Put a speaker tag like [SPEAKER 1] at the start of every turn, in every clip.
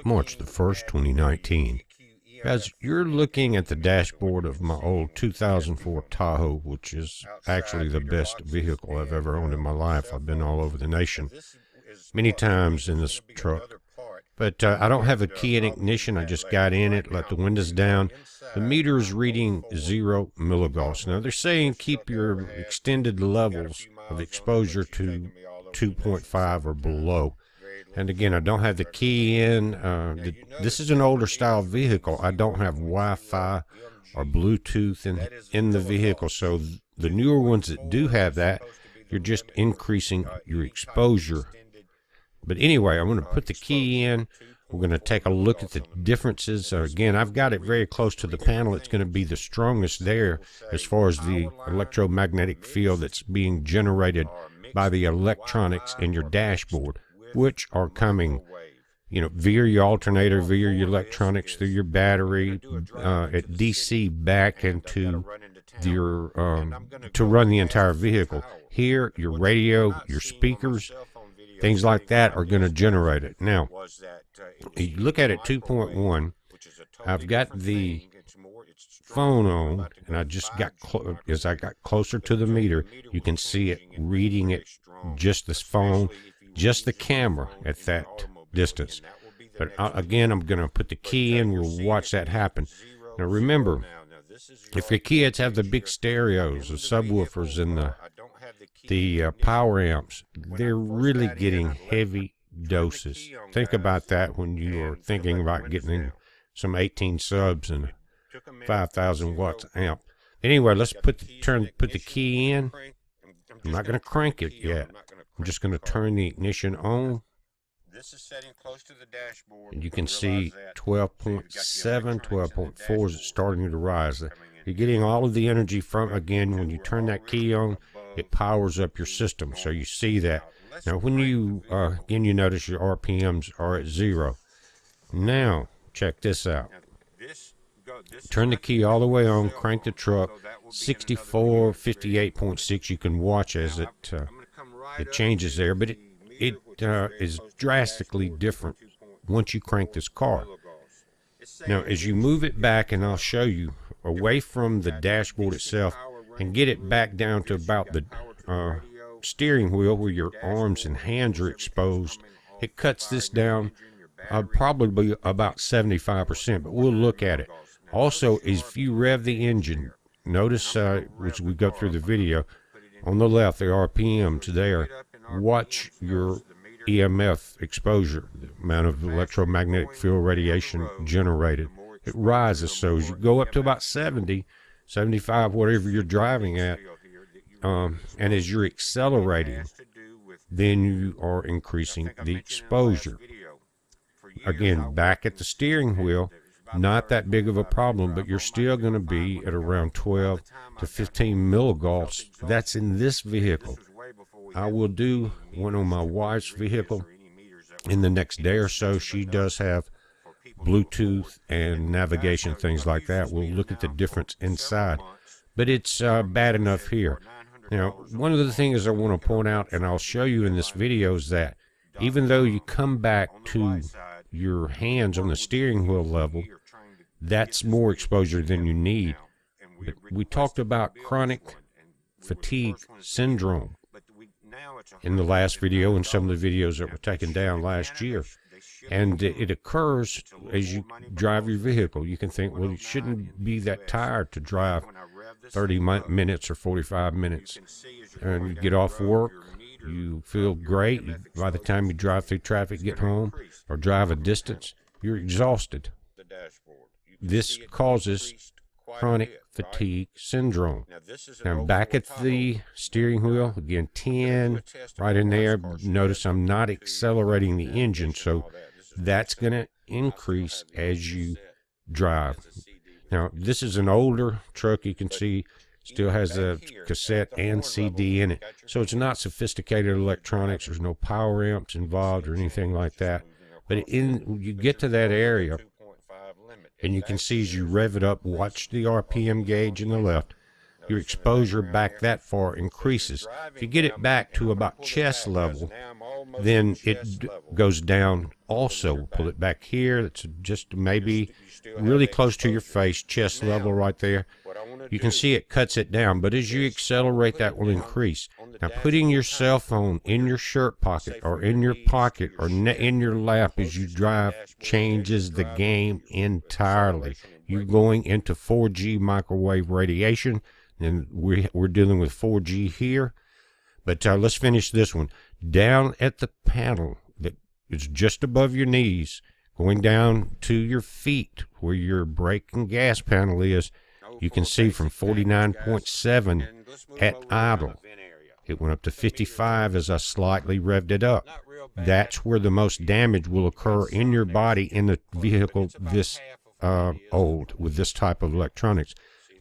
[SPEAKER 1] March the 1st, 2019. Guys, you're looking at the dashboard of my old 2004 Tahoe, which is actually the best vehicle I've ever owned in my life. I've been all over the nation many times in this truck. But I don't have a key in ignition. I just got in it, let the windows down. The meter is reading 0 milligauss. Now, they're saying keep your extended levels of exposure to 2.5 or below. And again, I don't have the key in. This is an older style vehicle. I don't have Wi-Fi or Bluetooth in the vehicle. So the newer ones that do have that, you're just increasing your exposure. But anyway, I'm going to put the key in. We're going to take a look at the differences. Again, I've got it very close to the panel. It's going to be the strongest there as far as the electromagnetic field that's being generated by the electronics in your dashboard, which are coming, via your alternator, via your electronics, through your battery, at DC back into your, to run the entire vehicle. Here, your radio, your speakers, things like that are going to generate it. Now, you look at it 2.1, I've got the phone on, and I just got, as I got closer to the meter, you can see it reading it, just this phone, just the camera at that distance. But again, I'm going to put the key in. We'll watch that happen. Now remember, if your kids have the big stereos, the subwoofers, and the power amps, they're really getting heavy doses. Think about that when you are thinking about getting some 18 subs and 5,000 watts amp. Anyway, let's put the key in. I'm not going to crank it yet. I'm just going to turn the ignition on.
[SPEAKER 2] This is setting close to the dashboard.
[SPEAKER 1] And you can see 12.7, 12.4 is starting to rise. You're getting all of the energy from, again, when you turn that key on, it powers up your system. So you see that. Now, when you, again, you notice your RPMs are at 0. Now, check this out. Turn the key all the way on, crank the truck, 64, 58.6. You can watch as it changes there, but it is drastically different once you crank this car. Now, as you move it back, and I'll show you, away from the dashboard itself, and get it back down to about the steering wheel where your arms and hands are exposed, it cuts this down probably about 75%, but we'll look at it. Also, if you rev the engine, notice as we go through the video, on the left, the RPMs there, watch your EMF exposure, the amount of electromagnetic field radiation generated. It rises, so as you go up to about 70, 75, whatever you're driving at, and as you're accelerating, then you are increasing the exposure. Again, back at the steering wheel, not that big of a problem, but you're still going to be at around 12 to 15 milligauss. That's in this vehicle. I will do one on my wife's vehicle in the next day or so. She does have Bluetooth and navigation, things like that. We'll look at the difference inside, but it's bad enough here. Now, one of the things I want to point out, and I'll show you in this video, is that even though you come back to your hands on the steering wheel level, that's more exposure than you need. But we talked about chronic fatigue syndrome in the last video and some of the videos that were taken down last year. And it occurs as you drive your vehicle. You can think, well, you shouldn't be that tired to drive 30 minutes or 45 minutes. And you get off work, you feel great. By the time you drive through traffic, get home, or drive a distance, you're exhausted. This causes chronic fatigue syndrome. Now, back at the steering wheel, again, 10, right in there. Notice I'm not accelerating the engine, so that's going to increase as you drive. Now, this is an older truck. You can see still has a cassette and CD in it, so it's not sophisticated electronics. There's no power amps involved or anything like that. But you get to that area, and you can see as you rev it up, watch the RPM gauge in the left. your exposure back that far increases. If you get it back to about chest level, then it goes down also. Pull it back here. It's just maybe really close to your face, chest level right there. You can see it cuts it down, but as you accelerate, that will increase. Now, putting your cell phone in your shirt pocket or in your pocket or in your lap as you drive changes the game entirely. You're going into 4G microwave radiation, and we're dealing with 4G here. But let's finish this one. Down at the panel that is just above your knees, going down to your feet where your brake and gas panel is, you can see from 49.7 at idle. It went up to 55 as I slightly revved it up. That's where the most damage will occur in your body in the vehicle this old with this type of electronics.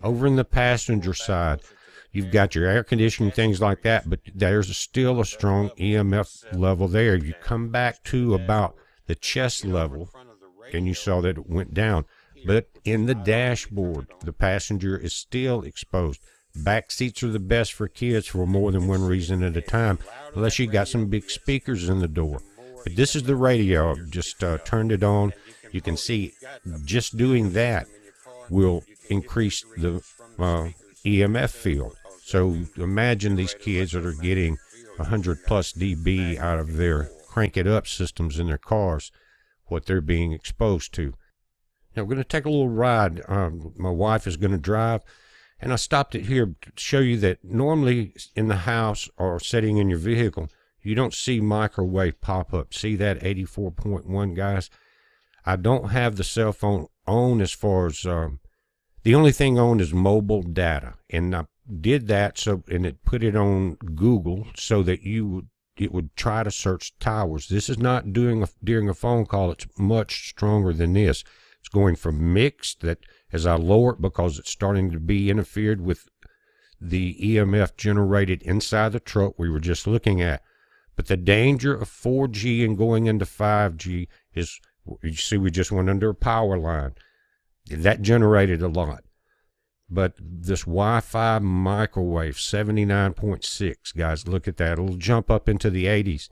[SPEAKER 1] Over in the passenger side, you've got your air conditioning, things like that, but there's still a strong EMF level there. You come back to about the chest level, and you saw that it went down. But in the dashboard, the passenger is still exposed. Back seats are the best for kids for more than one reason at a time, unless you got some big speakers in the door. But this is the radio. I've just turned it on. You can see just doing that will increase the EMF field. So imagine these kids that are getting 100 plus dB out of their crank it up systems in their cars, what they're being exposed to. Now we're going to take a little ride. My wife is going to drive, and I stopped it here to show you that normally in the house or sitting in your vehicle, you don't see microwave pop up. See that 84.1, guys? I don't have the cell phone on as far as the only thing on is mobile data, and I did that and it put it on Google so that it would try to search towers. This is not during a phone call. It's much stronger than this. It's going from mixed, that as I lower it because it's starting to be interfered with the EMF generated inside the truck we were just looking at. But the danger of 4G and going into 5G is, you see, we just went under a power line. That generated a lot. But this Wi-Fi microwave, 79.6, guys, look at that. It'll jump up into the 80s.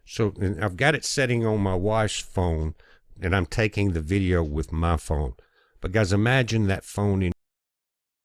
[SPEAKER 1] So and I've got it setting on my wife's phone, and I'm taking the video with my phone. But guys, imagine that phone in